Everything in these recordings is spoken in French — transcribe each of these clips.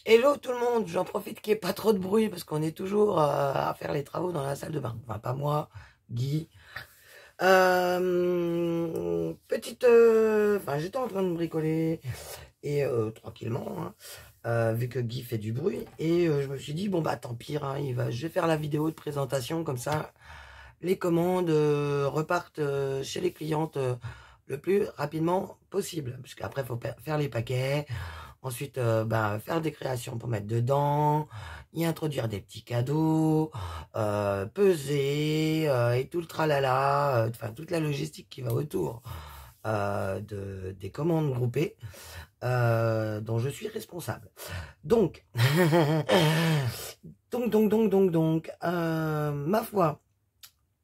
Hello tout le monde, j'en profite qu'il n'y ait pas trop de bruit parce qu'on est toujours à faire les travaux dans la salle de bain. Enfin, pas moi, Guy. Enfin, j'étais en train de bricoler et tranquillement, hein, vu que Guy fait du bruit. Et je me suis dit, bon bah tant pis, hein, je vais faire la vidéo de présentation comme ça. Les commandes repartent chez les clientes le plus rapidement possible. Parce qu'après, il faut faire les paquets. Ensuite, faire des créations pour mettre dedans, y introduire des petits cadeaux, peser, et tout le tralala, enfin toute la logistique qui va autour des commandes groupées dont je suis responsable. Donc, ma foi,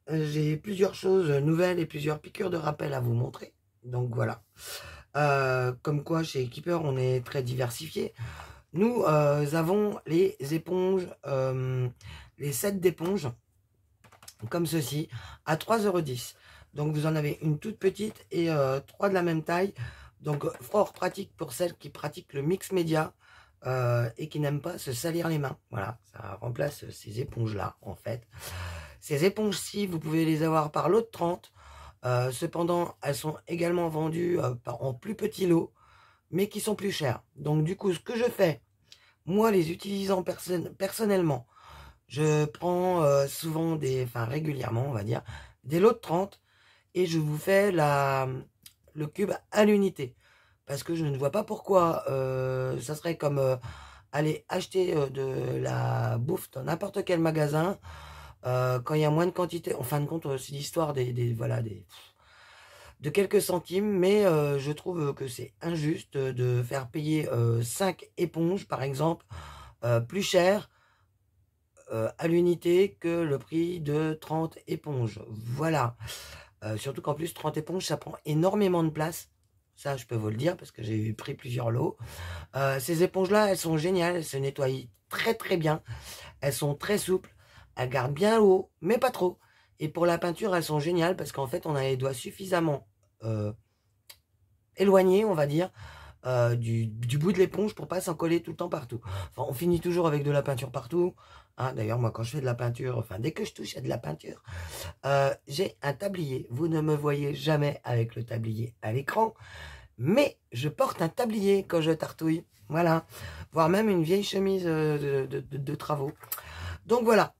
j'ai plusieurs choses nouvelles et plusieurs piqûres de rappel à vous montrer. Donc voilà. Comme quoi, chez Keeper, on est très diversifié. Nous avons les éponges, les sets d'éponges, comme ceci, à 3,10 €. Donc vous en avez une toute petite et 3 de la même taille. Donc fort pratique pour celles qui pratiquent le mix média et qui n'aiment pas se salir les mains. Voilà, ça remplace ces éponges-là, en fait. Ces éponges-ci, vous pouvez les avoir par lot de 30. Cependant, elles sont également vendues en plus petits lots, mais qui sont plus chères. Donc du coup, ce que je fais, moi les utilisant personnellement, je prends souvent régulièrement, on va dire, des lots de 30 et je vous fais le cube à l'unité. Parce que je ne vois pas pourquoi ça serait comme aller acheter de la bouffe dans n'importe quel magasin quand il y a moins de quantité. En fin de compte, c'est l'histoire de quelques centimes, mais je trouve que c'est injuste de faire payer 5 éponges, par exemple, plus cher à l'unité que le prix de 30 éponges. Voilà. Surtout qu'en plus, 30 éponges, ça prend énormément de place. Ça, je peux vous le dire, parce que j'ai pris plusieurs lots. Ces éponges-là, elles sont géniales. Elles se nettoient très très bien. Elles sont très souples. Elles gardent bien l'eau, mais pas trop. Et pour la peinture, elles sont géniales, parce qu'en fait, on a les doigts suffisamment éloignés, on va dire, du bout de l'éponge pour pas s'en coller tout le temps partout. Enfin, on finit toujours avec de la peinture partout. Hein, d'ailleurs, moi, quand je fais de la peinture, enfin, dès que je touche à de la peinture, j'ai un tablier. Vous ne me voyez jamais avec le tablier à l'écran, mais je porte un tablier quand je tartouille. Voilà. Voire même une vieille chemise de travaux. Donc voilà.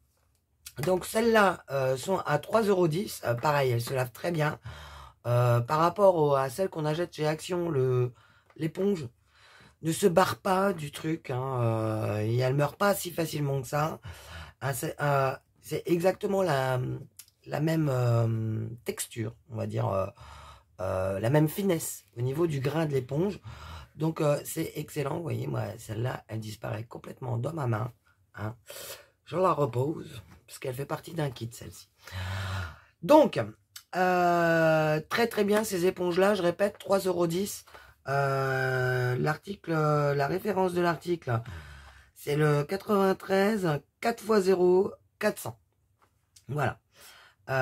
Donc celles-là sont à 3,10 €. Pareil, elles se lavent très bien. Par rapport à celles qu'on achète chez Action, l'éponge ne se barre pas du truc, hein, et elle meurt pas si facilement que ça. Hein, c'est exactement la même texture, on va dire, la même finesse au niveau du grain de l'éponge. Donc c'est excellent, vous voyez, moi celle-là, elle disparaît complètement dans ma main. Hein. Je la repose, parce qu'elle fait partie d'un kit, celle-ci. Donc, très très bien ces éponges-là, je répète, 3,10 €. L'article, la référence de l'article, c'est le 93 4x0 400. Voilà. Il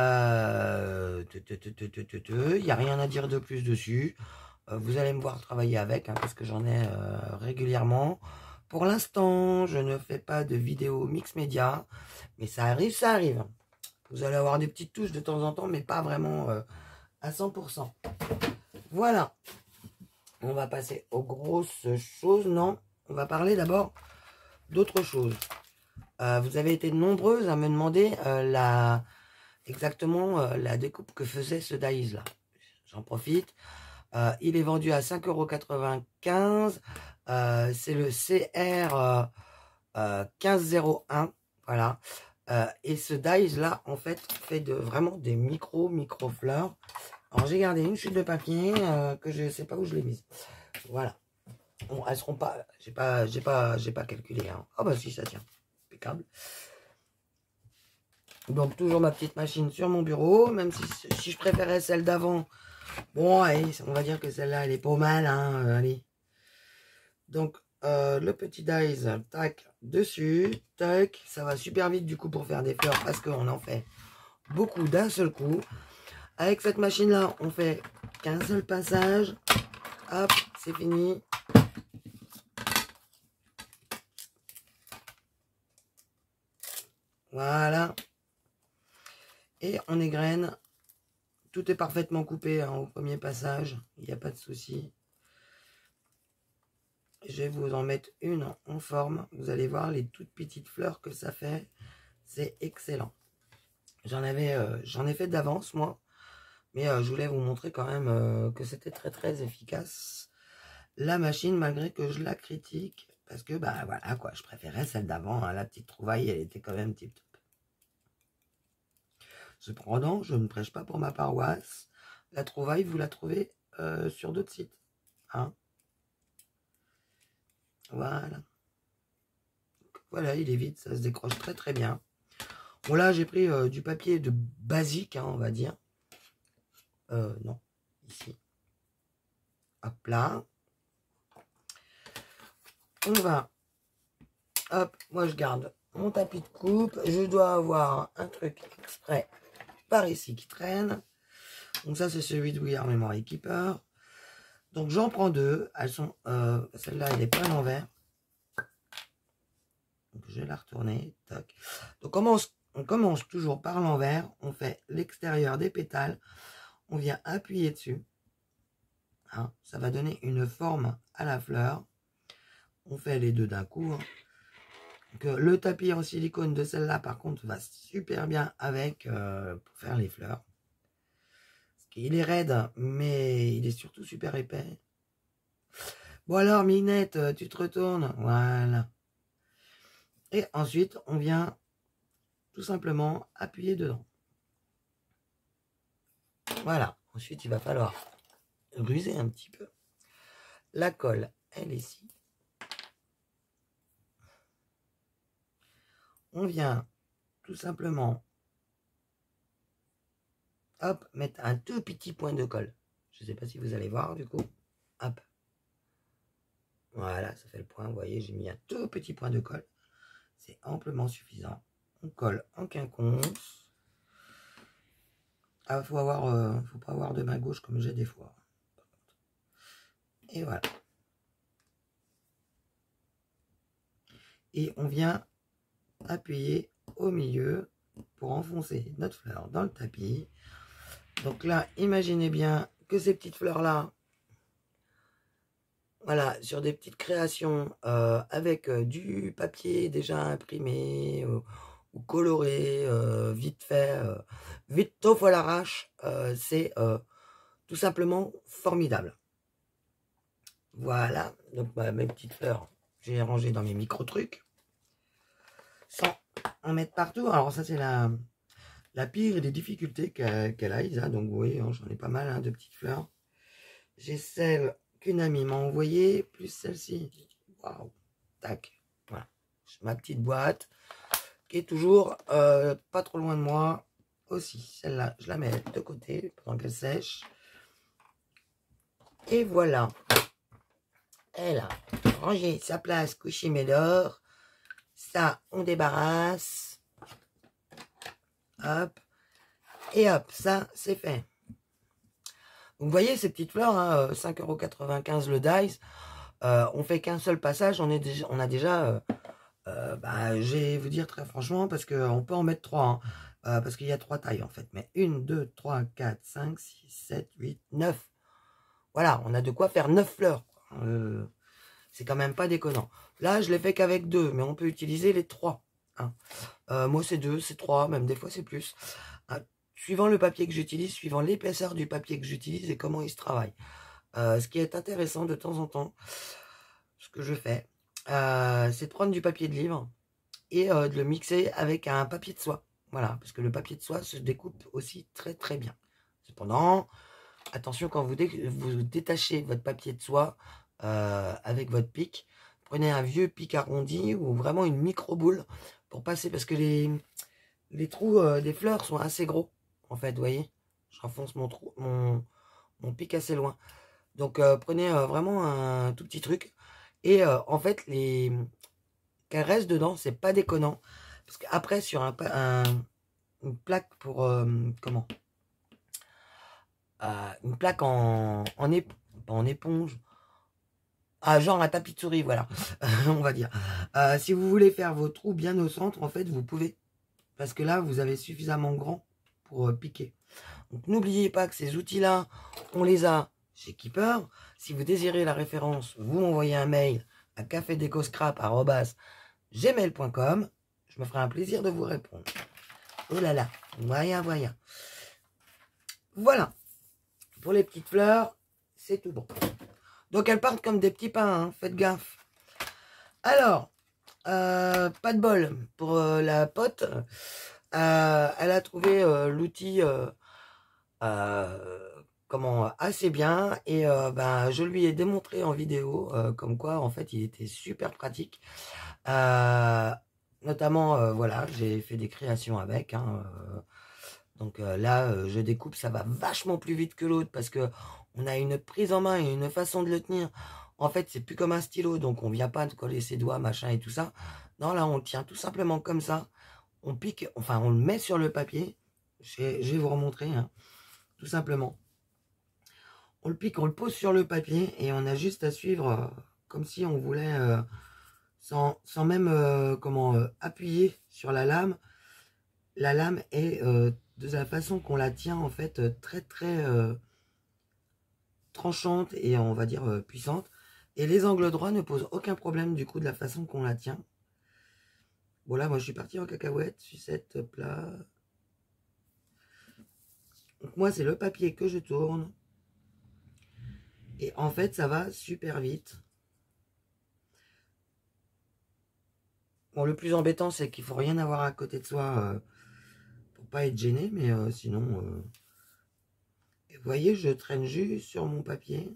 n'y a rien à dire de plus dessus. Vous allez me voir travailler avec, hein, parce que j'en ai régulièrement. Pour l'instant, je ne fais pas de vidéo mix média, mais ça arrive, ça arrive. Vous allez avoir des petites touches de temps en temps, mais pas vraiment à 100%. Voilà. On va passer aux grosses choses. Non, on va parler d'abord d'autres choses. Vous avez été nombreuses à me demander exactement la découpe que faisait ce dies là. J'en profite. Il est vendu à 5,95 €. C'est le CR 1501. Voilà. Et ce dies là, en fait, fait vraiment des micro fleurs. Alors j'ai gardé une chute de papier que je ne sais pas où je l'ai mise. Voilà. Bon, elles seront pas. J'ai pas calculé. Hein. Ah bah si, ça tient. Impeccable. Donc toujours ma petite machine sur mon bureau, même si je préférais celle d'avant. Bon, allez, on va dire que celle-là, elle est pas mal. Hein, allez. Donc le petit dies, tac, dessus, tac. Ça va super vite du coup pour faire des fleurs parce qu'on en fait beaucoup d'un seul coup. Avec cette machine-là, on fait qu'un seul passage. Hop, c'est fini. Voilà. Et on égrène. Tout est parfaitement coupé hein, au premier passage. Il n'y a pas de souci. Je vais vous en mettre une en forme. Vous allez voir les toutes petites fleurs que ça fait. C'est excellent. J'en ai fait d'avance, moi. Mais je voulais vous montrer quand même que c'était très très efficace. La machine, malgré que je la critique. Parce que, bah voilà quoi, je préférais celle d'avant. Hein, la petite trouvaille, elle était quand même tip top. Cependant, je ne prêche pas pour ma paroisse. La trouvaille, vous la trouvez sur d'autres sites. Hein, voilà. Donc, voilà, il est vide, ça se décroche très très bien. Bon là, j'ai pris du papier de basique, hein, on va dire. Non, ici. Hop là. On va. Hop, moi je garde mon tapis de coupe. Je dois avoir un truc exprès par ici qui traîne. Donc ça, c'est celui de We Are Memory Keeper. Donc j'en prends deux. Elles sont, celle-là, elle n'est pas à l'envers. Donc je vais la retourner. Tac. Donc on commence toujours par l'envers. On fait l'extérieur des pétales. On vient appuyer dessus. Hein, ça va donner une forme à la fleur. On fait les deux d'un coup. Hein. Donc, le tapis en silicone de celle-là, par contre, va super bien avec pour faire les fleurs. Il est raide, mais il est surtout super épais. Bon alors, Minette, tu te retournes. Voilà. Et ensuite, on vient tout simplement appuyer dedans. Voilà. Ensuite, il va falloir ruser un petit peu. La colle, elle est ici. On vient tout simplement, hop, mettre un tout petit point de colle. Je ne sais pas si vous allez voir du coup. Hop. Voilà, ça fait le point. Vous voyez, j'ai mis un tout petit point de colle. C'est amplement suffisant. On colle en quinconce. Ah, faut pas avoir de main gauche comme j'ai des fois. Et voilà. Et on vient appuyer au milieu pour enfoncer notre fleur dans le tapis. Donc là, imaginez bien que ces petites fleurs-là, voilà, sur des petites créations avec du papier déjà imprimé ou coloré, vite fait, vite tôt à l'arrache, c'est tout simplement formidable. Voilà, donc mes petites fleurs, j'ai rangé dans mes micro-trucs, sans en mettre partout. Alors ça, c'est la pire des difficultés qu'elle a, Isa. Donc vous voyez, hein, j'en ai pas mal hein, de petites fleurs. J'ai celle qu'une amie m'a envoyée, plus celle-ci. Waouh, tac, voilà. Ma petite boîte, qui est toujours pas trop loin de moi. Aussi, celle-là, je la mets de côté pendant qu'elle sèche. Et voilà. Elle a rangé sa place couché Médor. Ça, on débarrasse. Hop. Et hop, ça, c'est fait. Vous voyez ces petites fleurs, hein, 5,95 € le dice. On fait qu'un seul passage. On a déjà je vais vous dire très franchement, parce qu'on peut en mettre 3. Hein, parce qu'il y a 3 tailles en fait. Mais 1, 2, 3, 4, 5, 6, 7, 8, 9. Voilà, on a de quoi faire 9 fleurs. C'est quand même pas déconnant. Là, je l'ai fait qu'avec 2, mais on peut utiliser les 3. Hein. Moi, c'est 2, c'est 3, même des fois, c'est plus. Suivant le papier que j'utilise, suivant l'épaisseur du papier que j'utilise et comment il se travaille. Ce qui est intéressant de temps en temps, ce que je fais, c'est de prendre du papier de livre et de le mixer avec un papier de soie. Voilà, parce que le papier de soie se découpe aussi très très bien. Cependant, attention quand vous détachez votre papier de soie avec votre pic, prenez un vieux pic arrondi ou vraiment une micro-boule pour passer, parce que les trous des fleurs sont assez gros, en fait, vous voyez. J'enfonce mon pic assez loin. Donc prenez vraiment un tout petit truc. Et en fait, qu'elle reste dedans, c'est pas déconnant. Parce qu'après, sur une plaque pour... comment une plaque en éponge. Ah, genre un tapis de souris, voilà. On va dire. Si vous voulez faire vos trous bien au centre, en fait, vous pouvez parce que là, vous avez suffisamment grand pour piquer. Donc, n'oubliez pas que ces outils-là, on les a chez Keeper. Si vous désirez la référence, vous m'envoyez un mail à cafedecoscrap@gmail.com. Je me ferai un plaisir de vous répondre. Oh là là, voyons, voyons. Voilà. Pour les petites fleurs, c'est tout bon. Donc, elles partent comme des petits pains, hein, faites gaffe. Alors, pas de bol pour la pote. Elle a trouvé l'outil assez bien et ben, je lui ai démontré en vidéo comme quoi en fait il était super pratique. Notamment, voilà, j'ai fait des créations avec. Hein, donc là, je découpe, ça va vachement plus vite que l'autre parce que on a une prise en main et une façon de le tenir. En fait, c'est plus comme un stylo, donc on vient pas de coller ses doigts, machin et tout ça. Non, là, on le tient tout simplement comme ça. On pique, enfin, on le met sur le papier. Je vais vous remontrer, hein, tout simplement. On le pique, on le pose sur le papier et on a juste à suivre comme si on voulait, sans même appuyer sur la lame. La lame est de la façon qu'on la tient en fait très très tranchante et on va dire puissante. Et les angles droits ne posent aucun problème du coup de la façon qu'on la tient. Bon là, moi je suis parti en cacahuète, sucette, hop là. Donc moi c'est le papier que je tourne. Et en fait ça va super vite. Bon, le plus embêtant c'est qu'il faut rien avoir à côté de soi pour pas être gêné, mais sinon... Vous voyez, je traîne juste sur mon papier.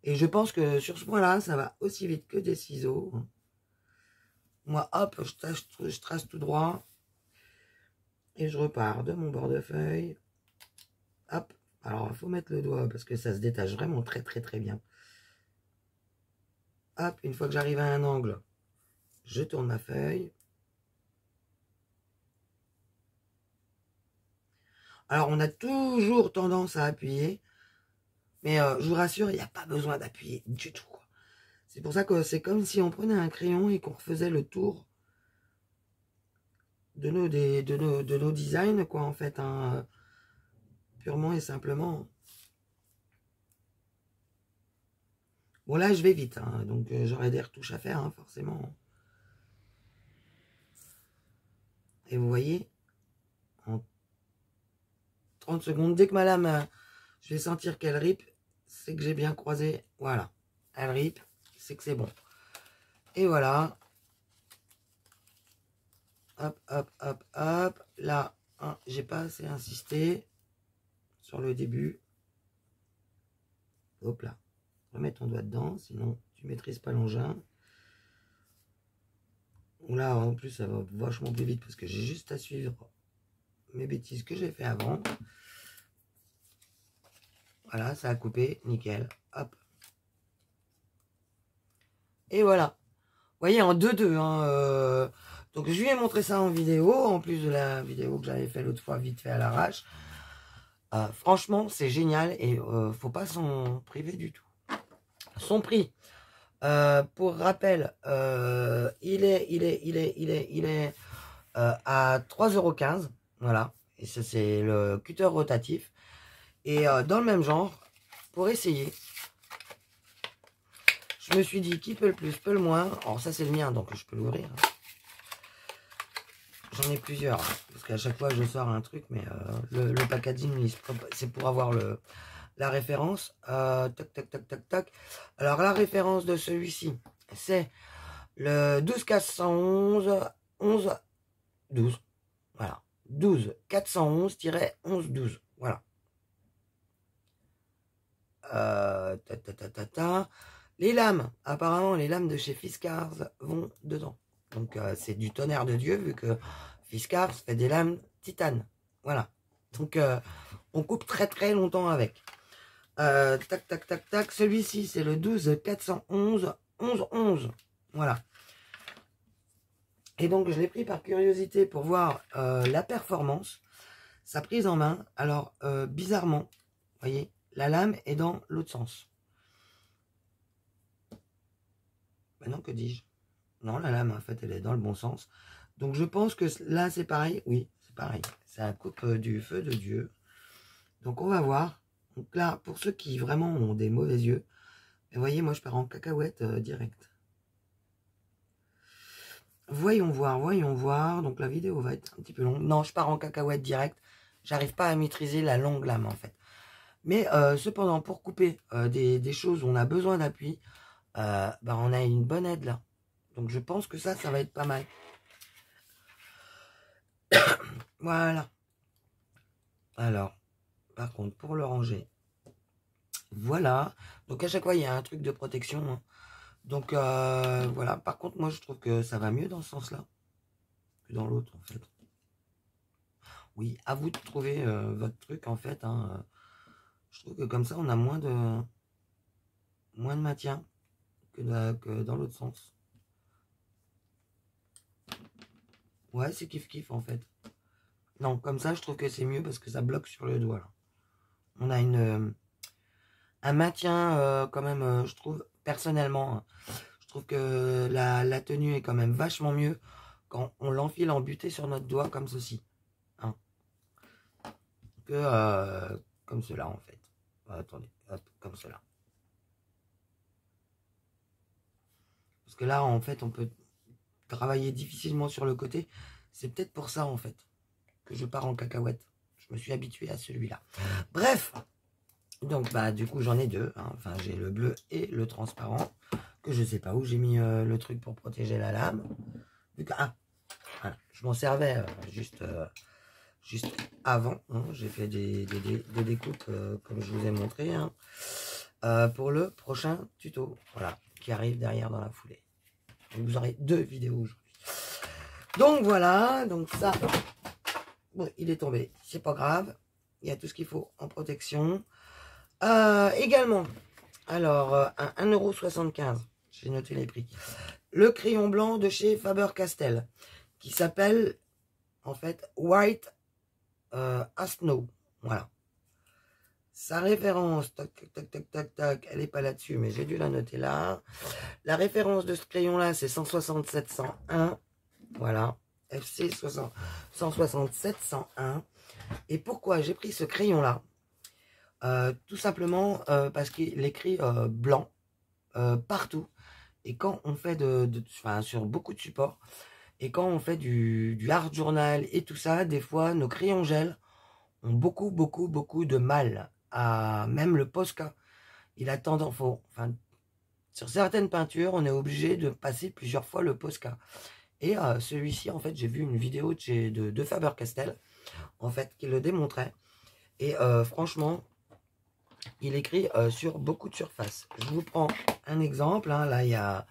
Et je pense que sur ce point-là, ça va aussi vite que des ciseaux. Moi, hop, je trace tout droit. Et je repars de mon bord de feuille. Hop. Alors, il faut mettre le doigt parce que ça se détache vraiment très très très bien. Hop, une fois que j'arrive à un angle, je tourne ma feuille. Alors, on a toujours tendance à appuyer. Mais je vous rassure, il n'y a pas besoin d'appuyer du tout. C'est pour ça que c'est comme si on prenait un crayon et qu'on refaisait le tour de nos designs, quoi, en fait, hein, purement et simplement. Bon, là, je vais vite, hein, donc j'aurai des retouches à faire, hein, forcément. Et vous voyez, en 30 secondes, dès que ma lame, je vais sentir qu'elle rip, c'est que j'ai bien croisé. Voilà, elle rip, c'est que c'est bon. Et voilà. Hop, hop, hop, hop. Là, hein, j'ai pas assez insisté sur le début. Hop là. Remets ton doigt dedans, sinon tu maîtrises pas l'engin. Là, en plus, ça va vachement plus vite parce que j'ai juste à suivre mes bêtises que j'ai fait avant. Voilà, ça a coupé, nickel. Hop. Et voilà. Vous voyez, en 2-2. Hein, donc, je lui ai montré ça en vidéo, en plus de la vidéo que j'avais fait l'autre fois, vite fait à l'arrache. Franchement, c'est génial et faut pas s'en priver du tout. Son prix, pour rappel, il est à 3,15 €. Voilà. Et ça, c'est le cutter rotatif. Et dans le même genre, pour essayer, je me suis dit qui peut le plus, peut le moins. Alors ça, c'est le mien, donc je peux l'ouvrir. J'en ai plusieurs, hein, parce qu'à chaque fois, je sors un truc, mais le packaging, c'est pour avoir la référence. Tac, tac, tac, tac, tac. Alors, la référence de celui-ci, c'est le 12411 11 12. Voilà. 12 411-11 12. Voilà. Les lames, apparemment, les lames de chez Fiskars vont dedans. Donc, c'est du tonnerre de Dieu, vu que Fiskars fait des lames titane. Voilà. Donc, on coupe très très longtemps avec. Tac, tac, tac, tac. Celui-ci, c'est le 12-411-11-11. Voilà. Et donc, je l'ai pris par curiosité pour voir la performance, sa prise en main. Alors, bizarrement, vous voyez, la lame est dans l'autre sens. Maintenant, que dis-je? Non, la lame, en fait, elle est dans le bon sens. Donc, je pense que là, c'est pareil. Oui, c'est pareil. Ça coupe du feu de Dieu. Donc, on va voir. Donc là, pour ceux qui vraiment ont des mauvais yeux, vous voyez, moi, je pars en cacahuète direct. Voyons voir, voyons voir. Donc, la vidéo va être un petit peu longue. Non, je pars en cacahuète direct. J'arrive pas à maîtriser la longue lame, en fait. Mais cependant, pour couper des choses où on a besoin d'appui, bah, on a une bonne aide là. Donc je pense que ça va être pas mal. Voilà. Alors, par contre, pour le ranger, voilà. Donc à chaque fois, il y a un truc de protection. Hein. Donc voilà. Par contre, moi, je trouve que ça va mieux dans ce sens-là que dans l'autre, en fait. Oui, à vous de trouver votre truc, en fait. Hein. Je trouve que comme ça, on a moins de maintien que dans l'autre sens. Ouais, c'est kiff-kiff, en fait. Non, comme ça, je trouve que c'est mieux parce que ça bloque sur le doigt. Là. On a un maintien quand même, je trouve, personnellement. Hein, je trouve que la tenue est quand même vachement mieux quand on l'enfile en butée sur notre doigt comme ceci. Hein, que comme cela, en fait. Attendez, hop, comme cela. Parce que là, en fait, on peut travailler difficilement sur le côté. C'est peut-être pour ça, en fait, que je pars en cacahuète. Je me suis habitué à celui-là. Bref, donc bah du coup j'en ai deux. Hein. Enfin j'ai le bleu et le transparent. Que je sais pas où j'ai mis le truc pour protéger la lame. Vu que, voilà, je m'en servais juste avant. Hein. J'ai fait des découpes comme je vous ai montré. Hein. Pour le prochain tuto. Voilà, qui arrive derrière dans la foulée. Donc, vous aurez 2 vidéos aujourd'hui. Donc voilà, donc ça. Bon, il est tombé, c'est pas grave. Il y a tout ce qu'il faut en protection. Également, alors, à 1,75 €, j'ai noté les prix. Le crayon blanc de chez Faber-Castell, qui s'appelle, en fait, White as Snow. Voilà. Sa référence, tac, tac, tac, tac, tac, elle n'est pas là-dessus, mais j'ai dû la noter là. La référence de ce crayon-là, c'est 167-101. Voilà. FC 167-101. Et pourquoi j'ai pris ce crayon-là? Tout simplement parce qu'il écrit blanc partout. Et quand on fait sur beaucoup de supports, et quand on fait du art journal et tout ça, des fois, nos crayons gel ont beaucoup de mal. Même le Posca, il a tendance, sur certaines peintures, on est obligé de passer plusieurs fois le Posca. Et celui-ci, en fait, j'ai vu une vidéo de Faber-Castell, en fait, qui le démontrait. Et franchement, il écrit sur beaucoup de surfaces. Je vous prends un exemple. Hein, là, il y a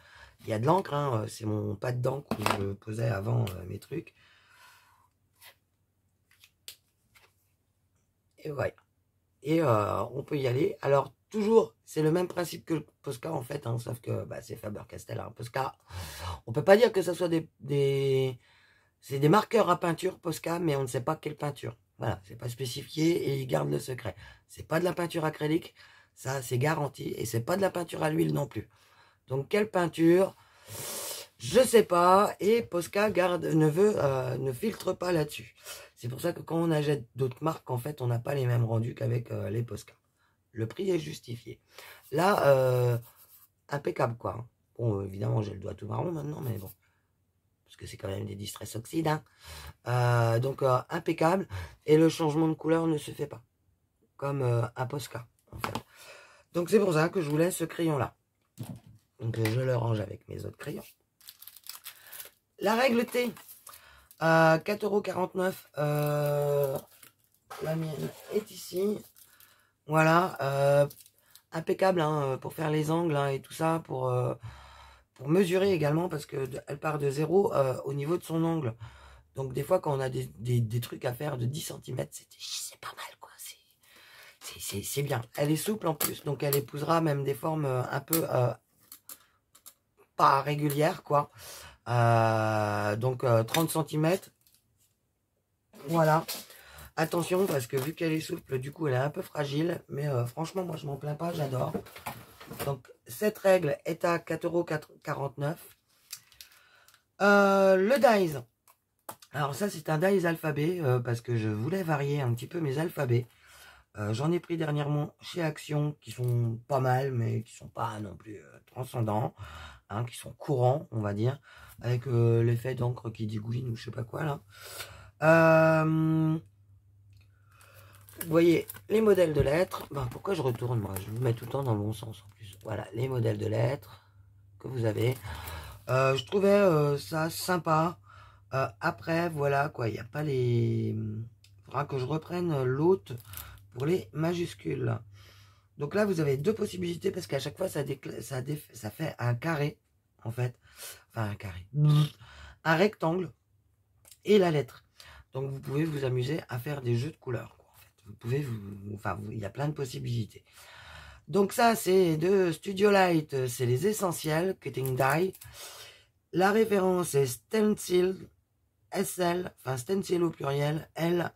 de l'encre. Hein, c'est mon pad d'encre où je posais avant mes trucs. Et voilà. Et on peut y aller. Alors, toujours, c'est le même principe que le Posca, en fait. Hein, sauf que c'est Faber-Castell. Hein, Posca, on peut pas dire que ce soit c'est des marqueurs à peinture, Posca, mais on ne sait pas quelle peinture. Voilà, c'est pas spécifié et ils gardent le secret. C'est pas de la peinture acrylique, ça c'est garanti, et c'est pas de la peinture à l'huile non plus. Donc quelle peinture? Je sais pas, et Posca ne filtre pas là-dessus. C'est pour ça que quand on achète d'autres marques, en fait, on n'a pas les mêmes rendus qu'avec les Posca. Le prix est justifié. Là, impeccable quoi. Bon, évidemment, j'ai le doigt tout marron maintenant, mais bon. Parce que c'est quand même des distress oxydes. Hein. Donc, impeccable. Et le changement de couleur ne se fait pas. Comme un Posca, en fait. Donc, c'est pour ça que je vous laisse ce crayon-là. Donc, je le range avec mes autres crayons. La règle T, 4,49 €. La mienne est ici. Voilà. Impeccable hein, pour faire les angles hein, et tout ça. Pour mesurer également parce qu'elle part de 0 au niveau de son angle. Donc des fois quand on a des trucs à faire de 10 cm, c'est pas mal quoi. C'est bien. Elle est souple en plus, donc elle épousera même des formes un peu pas régulières quoi. Donc 30 cm. Voilà. Attention parce que vu qu'elle est souple, du coup elle est un peu fragile. Mais franchement moi je m'en plains pas, j'adore. Donc cette règle est à 4,49 €. Le dies. Alors ça, c'est un dies alphabet parce que je voulais varier un petit peu mes alphabets. J'en ai pris dernièrement chez Action qui sont pas mal, mais qui sont pas non plus transcendants, hein, qui sont courants, on va dire, avec l'effet d'encre qui dégouline ou je sais pas quoi là. Vous voyez les modèles de lettres. Ben, pourquoi je retourne moi? Je vous mets tout le temps dans le bon sens en plus. Voilà, les modèles de lettres que vous avez. Je trouvais ça sympa. Après, voilà quoi, il n'y a pas les... Il faudra que je reprenne l'autre pour les majuscules. Donc là, vous avez deux possibilités parce qu'à chaque fois, ça fait un carré, en fait. Enfin, un carré. Un rectangle et la lettre. Donc, vous pouvez vous amuser à faire des jeux de couleurs. Quoi, en fait. Vous pouvez il y a plein de possibilités. Donc ça, c'est de Studio Light. C'est les essentiels, Cutting Die. La référence est Stencil SL, enfin Stencil au pluriel, L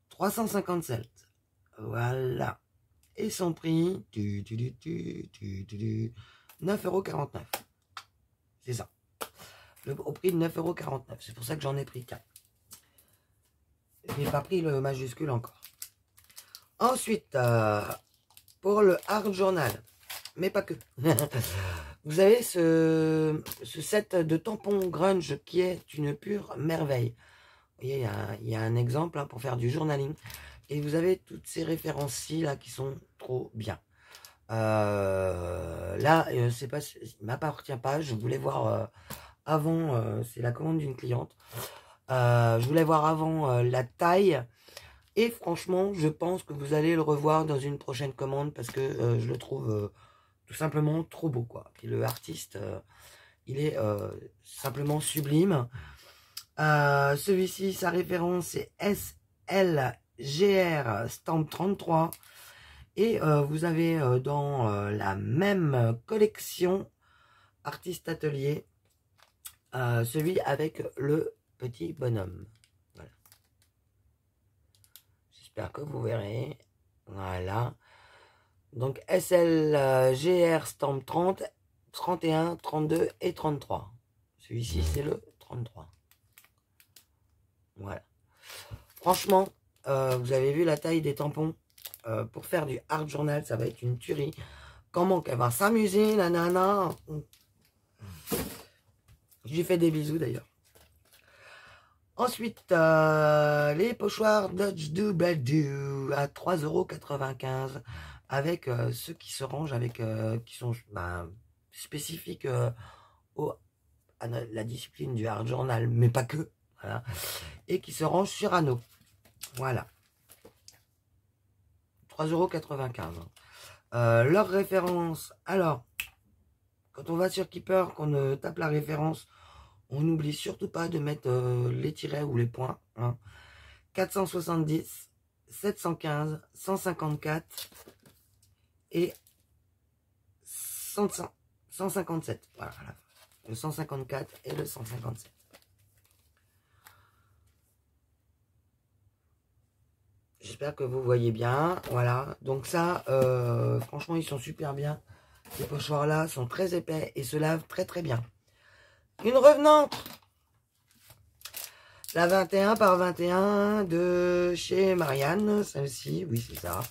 357. Voilà. Et son prix, 9,49 €. C'est ça. Au prix de 9,49 €. C'est pour ça que j'en ai pris 4. Je n'ai pas pris le majuscule encore. Ensuite, pour le Art Journal, mais pas que. Vous avez ce set de tampons grunge qui est une pure merveille. Vous voyez, il y a un exemple hein, pour faire du journaling. Et vous avez toutes ces références-ci là qui sont trop bien. Là, c'est pas, il m'appartient pas. Je voulais voir avant, c'est la commande d'une cliente. Je voulais voir avant la taille. Et franchement, je pense que vous allez le revoir dans une prochaine commande parce que je le trouve tout simplement trop beau quoi. Puis le artiste, il est simplement sublime. Celui-ci, sa référence est SLGR Stamp 33. Et vous avez dans la même collection Artiste Atelier, celui avec le petit bonhomme. Voilà. J'espère que vous verrez. Voilà. Donc SLGR Stamp 30, 31, 32 et 33. Celui-ci, c'est le 33. Voilà. Franchement, vous avez vu la taille des tampons. Pour faire du art journal, ça va être une tuerie. Comment qu'elle va s'amuser, la nana. J'ai fait des bisous d'ailleurs. Ensuite, les pochoirs Dodge Do Badoo à 3,95 € avec ceux qui se rangent avec qui sont spécifiques à la discipline du art journal, mais pas que. Voilà. Et qui se rangent sur anneau. Voilà. 3,95 €. Leur référence, alors, quand on va sur Keeper, qu'on tape la référence, on n'oublie surtout pas de mettre les tirets ou les points. Hein. 470, 715, 154 et 157. Voilà, le 154 et le 157. J'espère que vous voyez bien. Voilà. Donc ça, franchement, ils sont super bien. Ces pochoirs-là sont très épais et se lavent très très bien. Une revenante. La 21 par 21 de chez Marianne. Celle-ci, oui, c'est ça.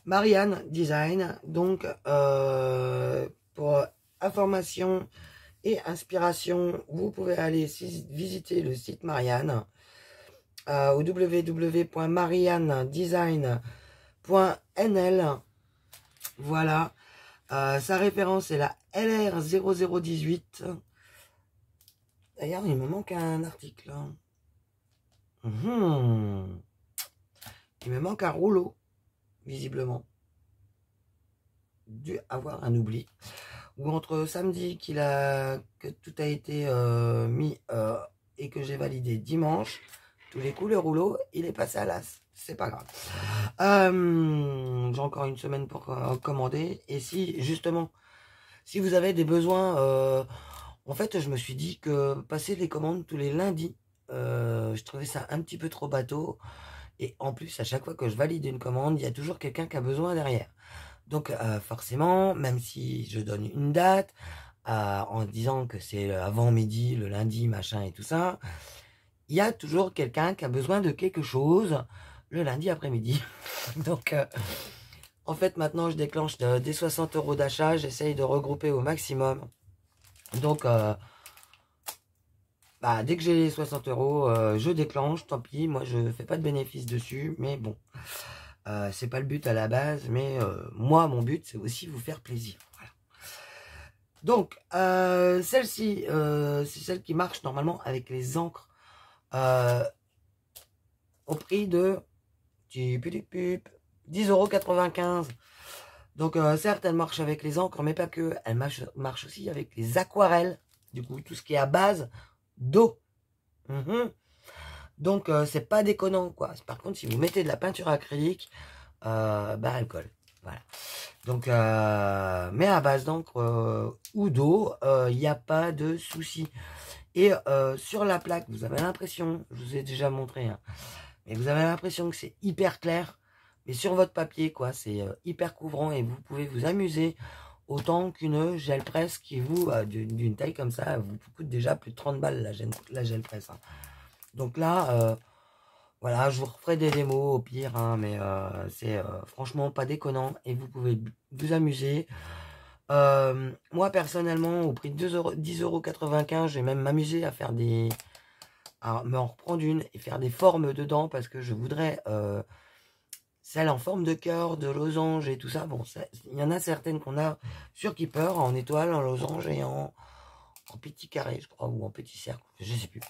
Marianne Design. Donc, pour information et inspiration, vous pouvez aller visiter le site Marianne. Au www.mariannedesign.nl. Voilà. Sa référence est la LR0018. D'ailleurs, il me manque un article. Il me manque un rouleau, visiblement. Dû avoir un oubli. Ou entre samedi que tout a été mis et que j'ai validé dimanche. Tous les coups, le rouleau, il est passé à l'as. C'est pas grave. J'ai encore une semaine pour commander. Et si, justement, si vous avez des besoins... en fait, je me suis dit que passer les commandes tous les lundis, je trouvais ça un petit peu trop bateau. Et en plus, à chaque fois que je valide une commande, il y a toujours quelqu'un qui a besoin derrière. Donc, forcément, même si je donne une date, en disant que c'est avant midi, le lundi, machin et tout ça, il y a toujours quelqu'un qui a besoin de quelque chose le lundi après-midi. Donc, en fait, maintenant, je déclenche des 60 € d'achat. J'essaye de regrouper au maximum. Donc, dès que j'ai les 60 €, je déclenche. Tant pis, moi, je fais pas de bénéfice dessus. Mais bon, c'est pas le but à la base. Mais moi, mon but, c'est aussi vous faire plaisir. Voilà. Donc, celle-ci, c'est celle qui marche normalement avec les encres au prix de 10,95 €. Donc, certes, elle marche avec les encres, mais pas que. Elle marche aussi avec les aquarelles. Du coup, tout ce qui est à base d'eau. Donc, c'est pas déconnant, quoi. Par contre, si vous mettez de la peinture acrylique, elle colle. Voilà. Donc, mais à base d'encre ou d'eau, il n'y a pas de souci. Et sur la plaque, vous avez l'impression, je vous ai déjà montré, hein, mais vous avez l'impression que c'est hyper clair. Mais sur votre papier, quoi, c'est hyper couvrant et vous pouvez vous amuser autant qu'une gel presse qui vous, d'une taille comme ça, vous coûte déjà plus de 30 balles la gel presse. Hein. Donc là, voilà, je vous referai des démos au pire, hein, mais c'est franchement pas déconnant et vous pouvez vous amuser. Moi, personnellement, au prix de 10,95 €, je vais même m'amuser à faire à me en reprendre une et faire des formes dedans parce que je voudrais celle en forme de cœur, de losange et tout ça. Bon, il y en a certaines qu'on a sur Keeper, en étoile, en losange et en petit carré, je crois, ou en petit cercle, je sais plus.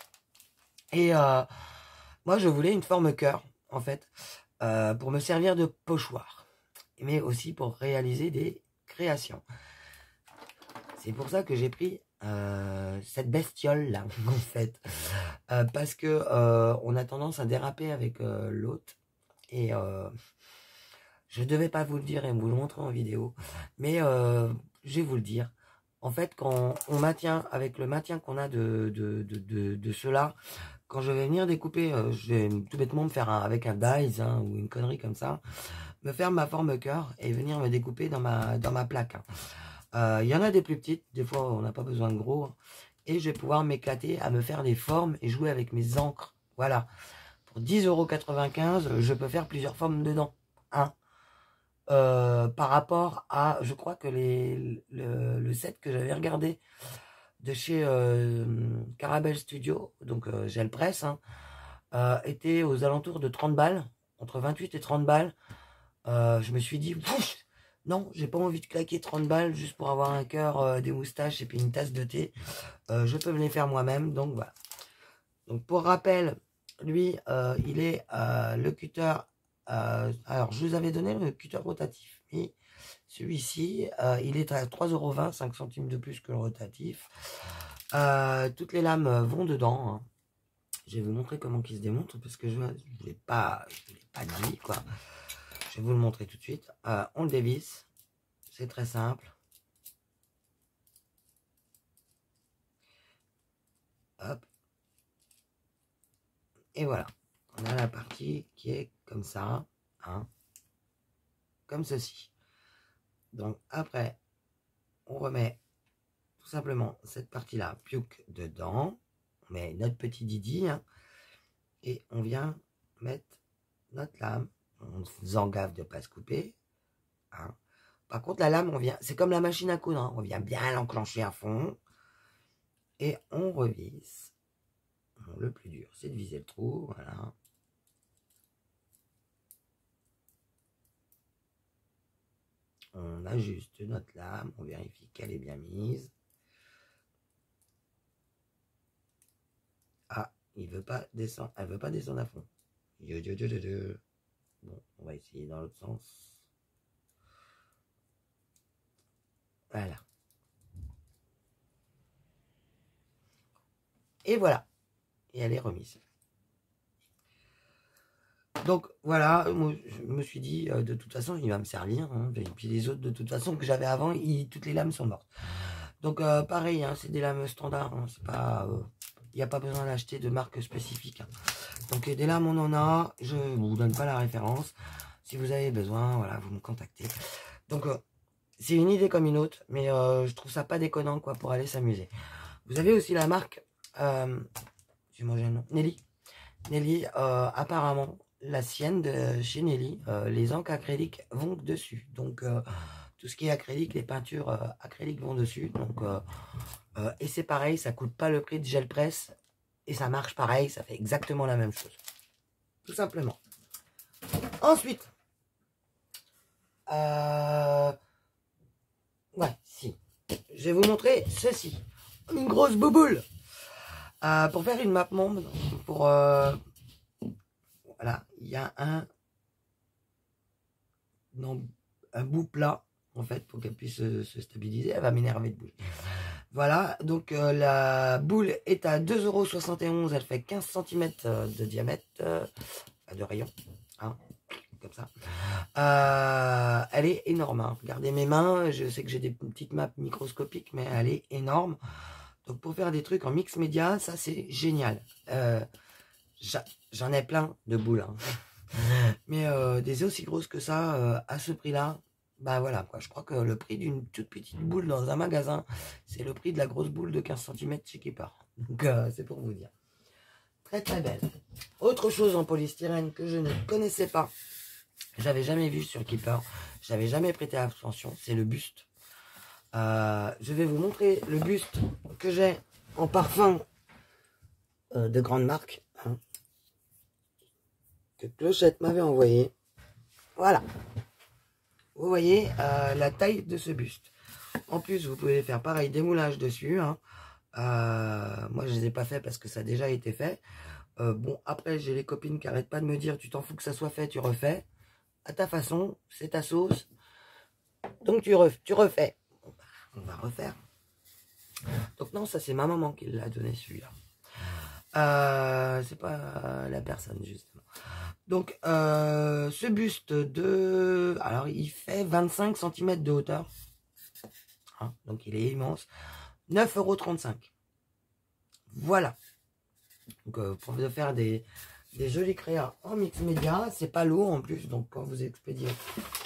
Et moi, je voulais une forme cœur, en fait, pour me servir de pochoir, mais aussi pour réaliser des créations. C'est pour ça que j'ai pris cette bestiole là, en fait, parce que on a tendance à déraper avec l'autre. Et je ne devais pas vous le dire et vous le montrer en vidéo, mais je vais vous le dire. En fait, quand on maintient, avec le maintien qu'on a de cela, quand je vais venir découper, je vais tout bêtement me faire avec un dies hein, ou une connerie comme ça, me faire ma forme cœur et venir me découper dans ma plaque. Il y en a des plus petites, des fois on n'a pas besoin de gros, et je vais pouvoir m'éclater à me faire des formes et jouer avec mes encres. Voilà. Pour 10,95 €, je peux faire plusieurs formes dedans. Hein. Par rapport à, je crois que le set que j'avais regardé de chez Carabel Studio, donc Gel Press, hein, était aux alentours de 30 balles, entre 28 et 30 balles. Je me suis dit, non, j'ai pas envie de claquer 30 balles juste pour avoir un cœur, des moustaches et puis une tasse de thé. Je peux me les faire moi-même, donc voilà. Donc pour rappel, lui, il est le cutter. Alors, je vous avais donné le cutter rotatif. Mais celui-ci, il est à 3,20 €, 5 centimes de plus que le rotatif. Toutes les lames vont dedans. Hein. Je vais vous montrer comment il se démonte parce que je ne vous l'ai pas dit, quoi. Je vais vous le montrer tout de suite. On le dévisse. C'est très simple. Hop. Et voilà. On a la partie qui est comme ça. Hein, comme ceci. Donc après, on remet tout simplement cette partie-là, piouk, dedans. On met notre petit Didi. Hein, et on vient mettre notre lame. On se faisant gaffe de ne pas se couper. Hein. Par contre, la lame, c'est comme la machine à coudre. Hein, on vient bien l'enclencher à fond. Et on revisse. Bon, le plus dur, c'est de viser le trou. Voilà. On ajuste notre lame. On vérifie qu'elle est bien mise. Ah, il veut pas descendre. Elle veut pas descendre à fond. Bon, on va essayer dans l'autre sens. Voilà. Et voilà. Et elle est remise. Donc voilà, moi, je me suis dit, de toute façon, il va me servir. Hein, et puis les autres, de toute façon, que j'avais avant, toutes les lames sont mortes. Donc pareil, hein, c'est des lames standards. Hein, c'est pas, il n'y a pas besoin d'acheter de marque spécifique. Hein. Donc des lames, on en a. Je ne vous donne pas la référence. Si vous avez besoin, voilà, vous me contactez. Donc c'est une idée comme une autre, mais je trouve ça pas déconnant, quoi, pour aller s'amuser. Vous avez aussi la marque, j'ai mangé un nom, Nelly. Nelly, apparemment, la sienne de chez Nelly, les encres acryliques vont dessus. Donc, tout ce qui est acrylique, les peintures acryliques vont dessus. Donc, et c'est pareil, ça coûte pas le prix de gel presse. Et ça marche pareil, ça fait exactement la même chose. Tout simplement. Ensuite, ouais, si. Je vais vous montrer ceci. Une grosse bouboule. Pour faire une map monde, pour voilà, il y a un bout plat en fait pour qu'elle puisse se stabiliser. Elle va m'énerver de bouger. Voilà, donc la boule est à 2,71 €. Elle fait 15 cm de diamètre, de rayon, hein, comme ça. Elle est énorme. Hein. Regardez mes mains. Je sais que j'ai des petites maps microscopiques, mais elle est énorme. Donc pour faire des trucs en mix média, ça c'est génial. J'en ai plein de boules. Hein. Mais des aussi grosses que ça, à ce prix-là, bah voilà, quoi. Je crois que le prix d'une toute petite boule dans un magasin, c'est le prix de la grosse boule de 15 cm chez Keeper. Donc c'est pour vous dire. Très très belle. Autre chose en polystyrène que je ne connaissais pas, j'avais jamais vu sur Keeper, j'avais jamais prêté attention, c'est le buste. Je vais vous montrer le buste que j'ai en parfum de grande marque, hein, que Clochette m'avait envoyé. Voilà. Vous voyez la taille de ce buste. En plus, vous pouvez faire pareil, des moulages dessus. Hein. Moi, je ne les ai pas fait parce que ça a déjà été fait. Bon, après, j'ai les copines qui n'arrêtent pas de me dire, tu t'en fous que ça soit fait, tu refais. À ta façon, c'est ta sauce. Donc, tu refais. Bon, bah, on va refaire. Donc non, ça c'est ma maman qui l'a donné celui-là. C'est pas la personne justement. Donc ce buste de... Alors il fait 25 cm de hauteur. Hein, donc il est immense. 9,35 €. Voilà. Donc pour faire des jolis créas en mix média, c'est pas lourd en plus. Donc quand vous expédiez,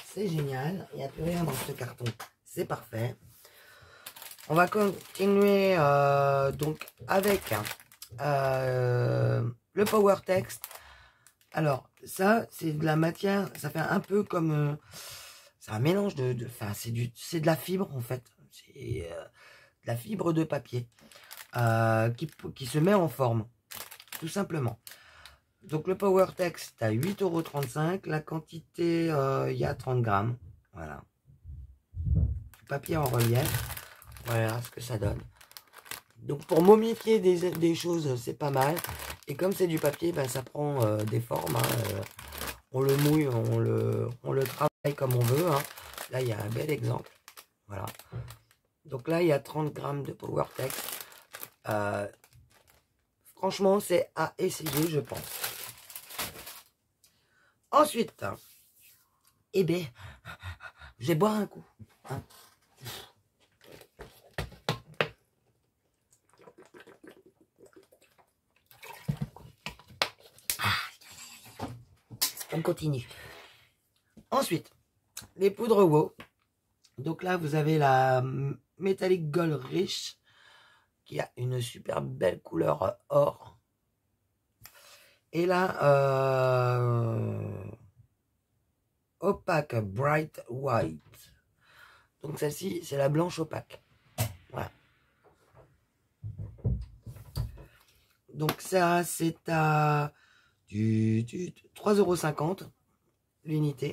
c'est génial. Il n'y a plus rien dans ce carton. C'est parfait. On va continuer donc avec le Power Text. Alors ça c'est de la matière, ça fait un peu comme c'est un mélange enfin c'est de la fibre en fait, c'est de la fibre de papier qui se met en forme tout simplement. Donc le Power Text à 8,35 €, la quantité il y a 30 grammes, voilà, papier en relief. Voilà ce que ça donne. Donc pour momifier des choses, c'est pas mal. Et comme c'est du papier, ben, ça prend des formes. Hein, on le mouille, on le travaille comme on veut. Hein. Là, il y a un bel exemple. Voilà. Donc là, il y a 30 grammes de Power Text. Franchement, c'est à essayer, je pense. Ensuite, eh bien, je vais boire un coup. Hein. On continue. Ensuite, les poudres WoW. Donc là, vous avez la Metallic Gold Rich qui a une super belle couleur or. Et là, Opaque Bright White. Donc celle-ci, c'est la blanche opaque. Voilà. Donc ça, c'est à du 3,50 € l'unité.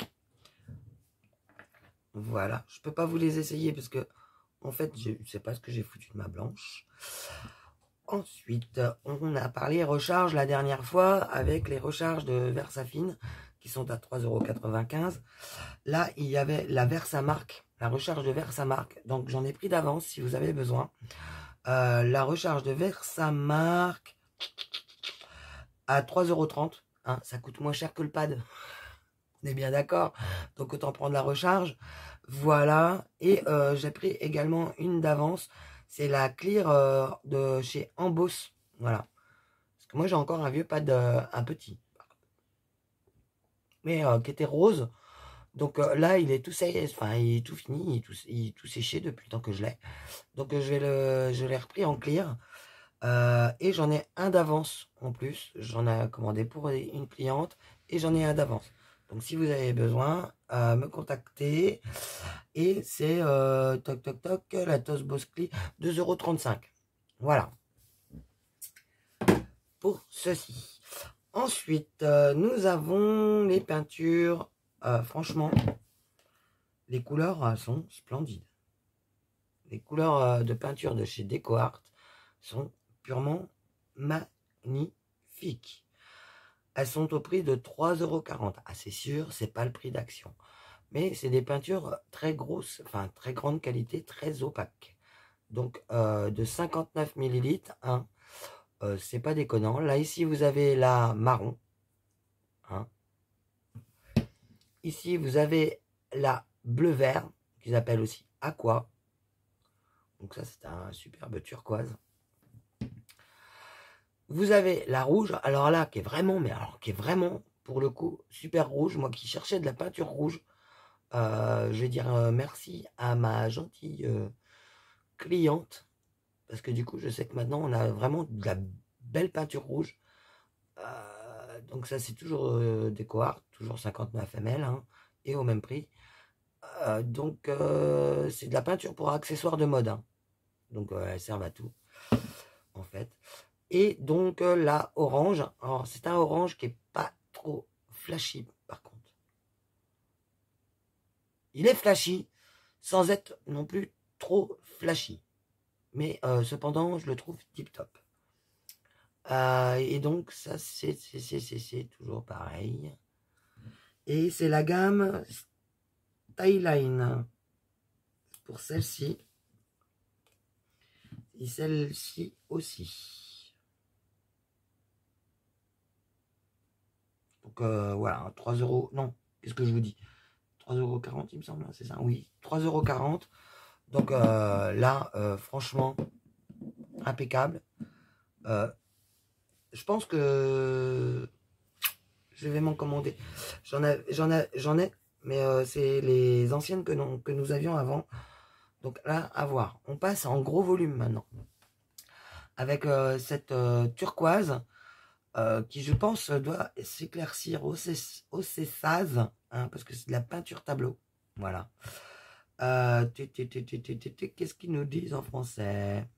Voilà, je peux pas vous les essayer parce que en fait je sais pas ce que j'ai foutu de ma blanche. Ensuite on a parlé recharge la dernière fois avec les recharges de Versafine qui sont à 3,95 €. Là il y avait la Versamark, la recharge de Versamark, donc j'en ai pris d'avance si vous avez besoin. La recharge de Versamark à 3,30 €, hein, ça coûte moins cher que le pad. On est bien d'accord, donc autant prendre la recharge. Voilà, et j'ai pris également une d'avance, c'est la Clear de chez Amboss. Voilà, parce que moi j'ai encore un vieux pad, un petit, mais qui était rose. Donc là, il est tout enfin, il est tout fini, il est tout séché depuis le temps que je l'ai. Donc je l'ai repris en clear. Et j'en ai un d'avance en plus. J'en ai commandé pour une cliente et j'en ai un d'avance. Donc si vous avez besoin, me contacter. Et c'est toc toc toc, la Toast Boskli, 2,35 €. Voilà. Pour ceci. Ensuite, nous avons les peintures. Franchement, les couleurs sont splendides. Les couleurs de peinture de chez DecoArt sont purement magnifiques. Elles sont au prix de 3,40 €. Ah, c'est sûr, c'est pas le prix d'Action. Mais c'est des peintures très grosses, enfin très grande qualité, très opaques. Donc de 59 millilitres, hein, c'est pas déconnant. Là, ici, vous avez la marron. Hein. Ici, vous avez la bleu-vert, qu'ils appellent aussi aqua. Donc ça, c'est un superbe turquoise. Vous avez la rouge, alors là, qui est vraiment, mais alors qui est vraiment, pour le coup, super rouge. Moi qui cherchais de la peinture rouge, je vais dire merci à ma gentille cliente, parce que du coup, je sais que maintenant, on a vraiment de la belle peinture rouge. Donc ça, c'est toujours DecoArt, toujours 59 ml, hein, et au même prix. Donc c'est de la peinture pour accessoires de mode. Hein. Donc elles servent à tout, en fait. Et donc la orange, alors c'est un orange qui est pas trop flashy par contre. Il est flashy sans être non plus trop flashy. Mais cependant, je le trouve tip top. Et donc ça c'est toujours pareil. Et c'est la gamme Styline pour celle-ci. Et celle-ci aussi. Donc voilà, 3 €. Non, qu'est-ce que je vous dis? 3,40 € il me semble, c'est ça? Oui, 3,40 €. Donc là, franchement, impeccable. Je pense que je vais m'en commander. J'en ai, mais c'est les anciennes que nous avions avant. Donc là, à voir. On passe en gros volume maintenant. Avec cette turquoise qui, je pense, doit s'éclaircir au céssase, hein, parce que c'est de la peinture tableau. Voilà. Qu'est-ce qu'ils nous disent en français?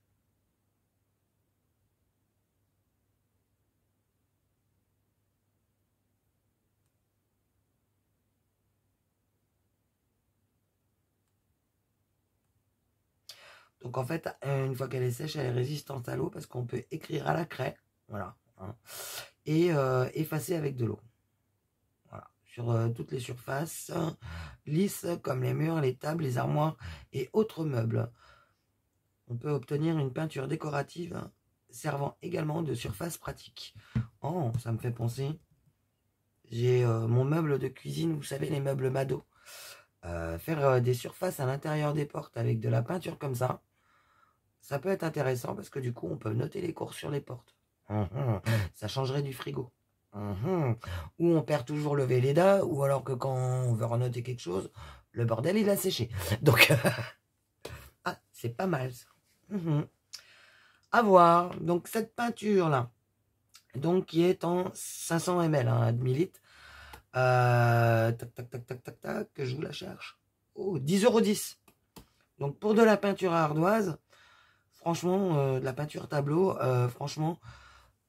Donc en fait, une fois qu'elle est sèche, elle est résistante à l'eau parce qu'on peut écrire à la craie. Voilà. Hein, et effacer avec de l'eau. Voilà. Sur toutes les surfaces lisses comme les murs, les tables, les armoires et autres meubles. On peut obtenir une peinture décorative servant également de surface pratique. Oh, ça me fait penser. J'ai mon meuble de cuisine, vous savez, les meubles Mado. Faire des surfaces à l'intérieur des portes avec de la peinture comme ça peut être intéressant parce que du coup, on peut noter les cours sur les portes. Ça changerait du frigo. Ou on perd toujours le Velleda, ou alors que quand on veut renoter quelque chose, le bordel il a séché. Donc, ah, c'est pas mal ça. À voir. Donc cette peinture là, donc qui est en 500 ml, hein, demi-litre. Tac, tac, tac, tac, tac, tac, que je vous la cherche. Oh, 10,10 €. Donc pour de la peinture à ardoise, franchement, de la peinture tableau, franchement,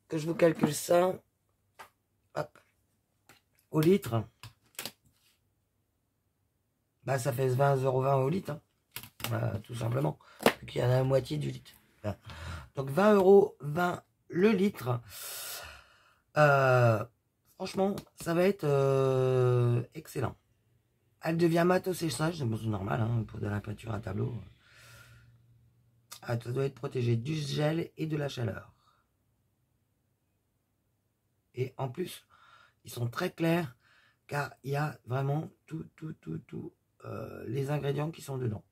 que je vous calcule ça, hop, au litre, bah ça fait 20,20 € au litre, hein, tout simplement, qu'il y en a la moitié du litre. Là. Donc 20,20 € le litre. Franchement, ça va être excellent. Elle devient mat au séchage, c'est normal hein, pour de la peinture à tableau. Ça doit être protégé du gel et de la chaleur. Et en plus, ils sont très clairs car il y a vraiment tout les ingrédients qui sont dedans.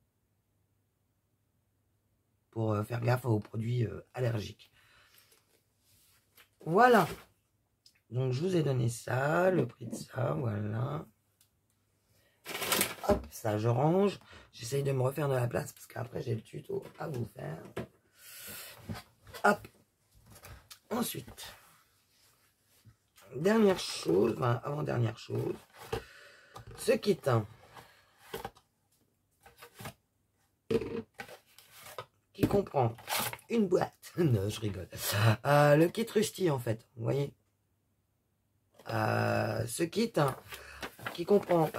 Pour faire gaffe aux produits allergiques. Voilà. Donc je vous ai donné ça, le prix de ça, voilà. Hop, ça je range. J'essaye de me refaire de la place parce qu'après j'ai le tuto à vous faire. Hop. Ensuite, dernière chose, enfin avant-dernière chose, ce kit qui comprend une boîte. Non, je rigole. Le kit Rusty en fait, vous voyez. Ce kit qui comprend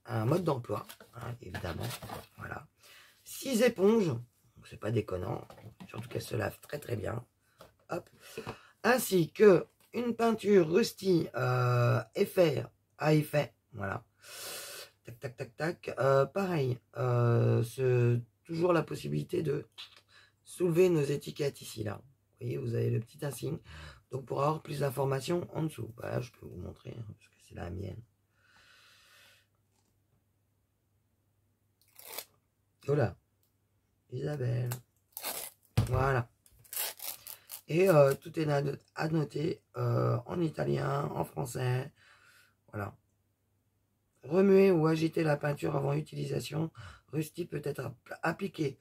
un mode d'emploi, hein, évidemment. Voilà. 6 éponges, c'est pas déconnant, surtout qu'elles se lavent très très bien. Hop. Ainsi que une peinture Rusty effet à effet. Voilà. Tac, tac, tac, tac. Pareil, toujours la possibilité de soulever nos étiquettes ici, là. Vous voyez, vous avez le petit insigne. Donc, pour avoir plus d'informations en dessous. Voilà, je peux vous montrer, hein, parce que c'est la mienne. Voilà. Isabelle. Voilà. Et tout est à noter en italien, en français. Voilà. Remuer ou agiter la peinture avant utilisation. Rusty peut être appliqué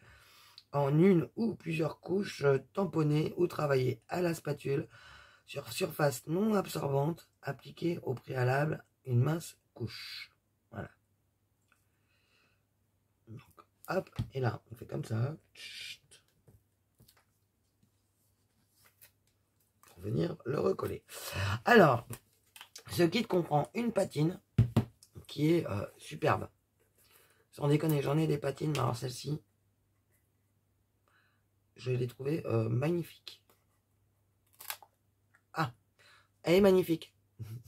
en une ou plusieurs couches, tamponnées ou travaillées à la spatule sur surface non absorbante, appliquée au préalable une mince couche. Voilà. Donc, hop, et là, on fait comme ça. Pour venir le recoller. Alors, ce kit comprend une patine qui est superbe. Sans déconner, j'en ai des patines, mais alors celle-ci, je l'ai trouvée magnifique. Ah, elle est magnifique. Bon,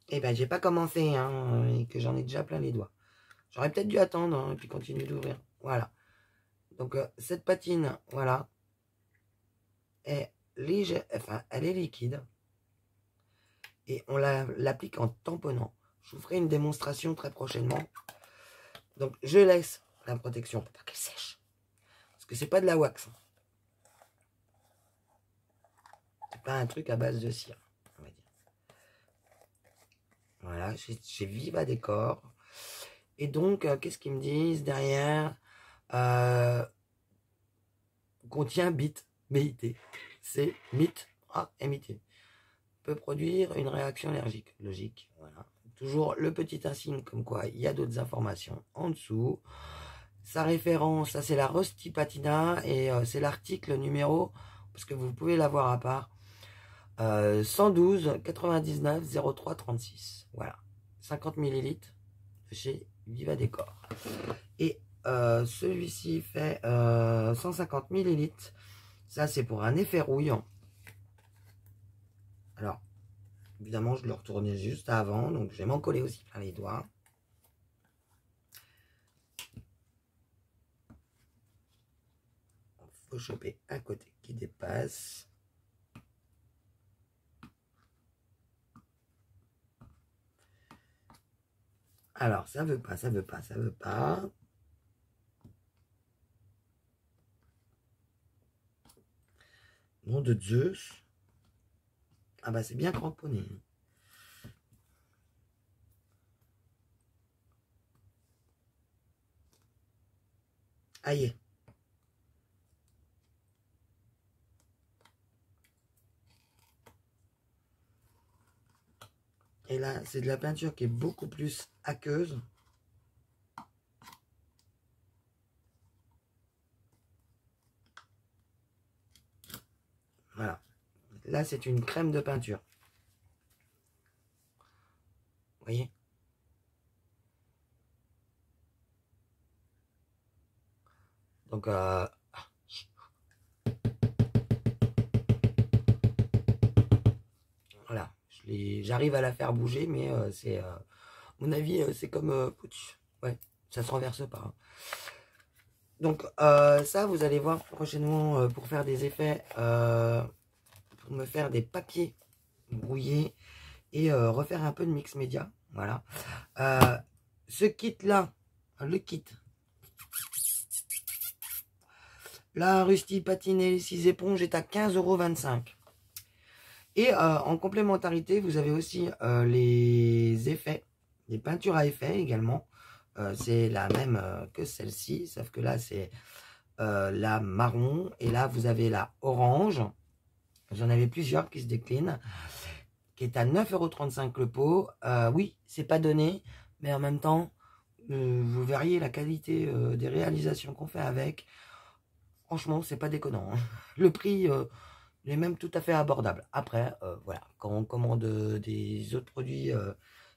eh ben, j'ai pas commencé, hein, et que j'en ai déjà plein les doigts. J'aurais peut-être dû attendre, hein, et puis continuer d'ouvrir. Voilà. Donc, cette patine, voilà, est légère, enfin, elle est liquide. Et on l'applique en tamponnant. Je vous ferai une démonstration très prochainement. Donc, je laisse la protection pour pas qu'elle sèche. Parce que c'est pas de la wax. C'est pas un truc à base de cire, on va dire. Voilà, j'ai Viva Décor. Et donc, qu'est-ce qu'ils me disent derrière contient BIT. C'est MIT. Ah, MIT. Peut produire une réaction allergique. Logique, voilà. Toujours le petit insigne comme quoi il y a d'autres informations en dessous. Sa référence, ça c'est la Rusty Patina et c'est l'article numéro, parce que vous pouvez l'avoir à part, 112 99 03 36. Voilà. 50 ml chez Viva Décor. Et celui-ci fait 150 ml. Ça, c'est pour un effet rouillant. Alors, évidemment, je le retournais juste avant. Donc, je vais m'en coller aussi plein les doigts. Il faut choper un côté qui dépasse. Alors, ça veut pas, ça veut pas, ça veut pas. Nom de Zeus. Ah bah, c'est bien cramponné. Aïe. Et là, c'est de la peinture qui est beaucoup plus aqueuse. Voilà. Là, c'est une crème de peinture. Vous voyez? Donc, voilà. J'arrive à la faire bouger, mais c'est... à mon avis, c'est comme... ouais, ça se renverse pas. Hein. Donc, ça, vous allez voir prochainement pour faire des effets... pour me faire des papiers brouillés et refaire un peu de mix média. Voilà. Ce kit-là, le kit, La Rusty patinée 6 éponges est à 15,25 €. Et en complémentarité, vous avez aussi les effets, les peintures à effet également. C'est la même que celle-ci, sauf que là c'est la marron et là vous avez la orange. J'en avais plusieurs qui se déclinent, qui est à 9,35 € le pot. Oui, c'est pas donné, mais en même temps, vous verriez la qualité des réalisations qu'on fait avec. Franchement, c'est pas déconnant, hein. Le prix il est même tout à fait abordable. Après, voilà, quand on commande des autres produits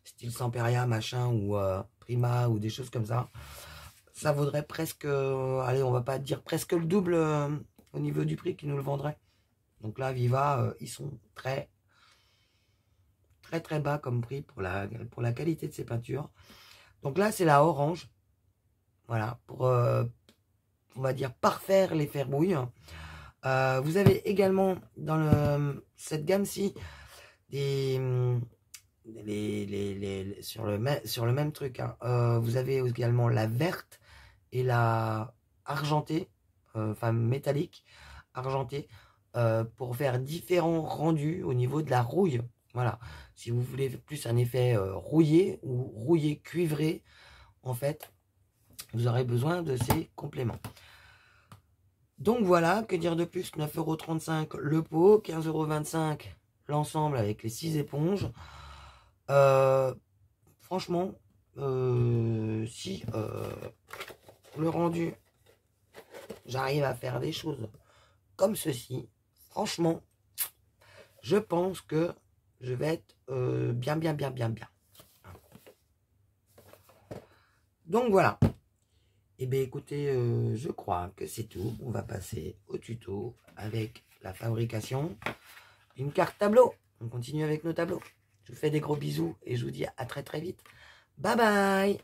style Samperia, machin, ou Prima, ou des choses comme ça vaudrait presque, allez, on va pas dire presque le double au niveau du prix qu'ils nous le vendraient. Donc là, Viva, ils sont très bas comme prix pour la qualité de ces peintures. Donc là, c'est la orange. Voilà, pour, on va dire, parfaire les ferbouilles. Vous avez également dans cette gamme-ci sur le même truc, hein, vous avez également la verte et la argentée, enfin métallique, argentée, pour faire différents rendus au niveau de la rouille. Voilà, si vous voulez plus un effet rouillé ou rouillé cuivré, en fait, vous aurez besoin de ces compléments. Donc voilà, que dire de plus, 9,35 € le pot, 15,25 € l'ensemble avec les 6 éponges. Franchement, si le rendu, j'arrive à faire des choses comme ceci, franchement, je pense que je vais être bien. Donc voilà. Et bien écoutez, je crois que c'est tout. On va passer au tuto avec la fabrication d'une carte tableau. On continue avec nos tableaux. Je vous fais des gros bisous et je vous dis à très vite. Bye bye.